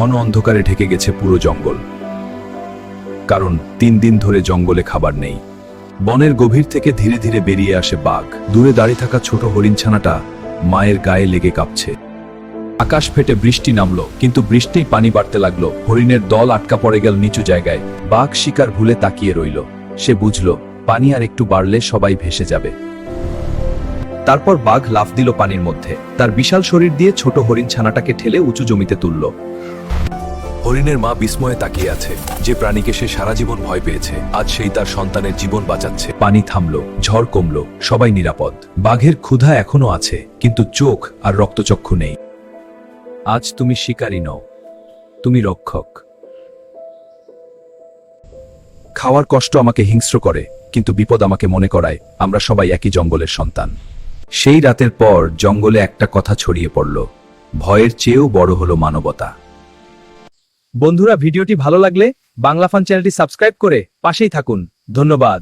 ঘন অন্ধকারে ঢেকে গেছে পুরো জঙ্গল। কারণ 3 দিন ধরে জঙ্গলে খাবার নেই। বনের গভীর থেকে ধীরে ধীরে বেরিয়ে আসে বাঘ। দূরে দাঁড়িয়ে থাকা ছোট হরিণছানাটা মায়ের গায়ে লেগে কাঁপছে। আকাশ ফেটে বৃষ্টি নামলো, কিন্তু বৃষ্টিই পানি বাড়তে লাগলো। হরিণের দল আটকা পড়ে গেল নিচু জায়গায়। বাঘ শিকার ভুলে তাকিয়ে রইল। সে বুঝল পানি আর একটু বাড়লে সবাই ভেসে যাবে। তারপর বাঘ লাফ দিল পানির মধ্যে। তার বিশাল শরীর দিয়ে ছোট হরিণছানাটাকে ঠেলে উঁচু জমিতে তুলল। হরিণের মা বিস্ময়ে তাকিয়ে আছে। যে প্রাণীকে সে সারা জীবন ভয় পেয়েছে, আজ সেই তার সন্তানের জীবন বাঁচাচ্ছে। পানি থামলো, ঝড় কমলো, সবাই নিরাপদ। বাঘের ক্ষুধা এখনো আছে, কিন্তু চোখ আর রক্তচক্ষু নেই। আজ তুমি শিকারী নও, তুমি রক্ষক। খাওয়ার কষ্ট আমাকে হিংস্র করে, কিন্তু বিপদ আমাকে মনে করায় আমরা সবাই একই জঙ্গলের সন্তান। সেই রাতের পর জঙ্গলে একটা কথা ছড়িয়ে পড়ল, ভয়ের চেয়েও বড় হলো মানবতা। বন্ধুরা, ভিডিওটি ভালো লাগলে বাংলা ফান চ্যানেলটি সাবস্ক্রাইব করে পাশেই থাকুন। ধন্যবাদ।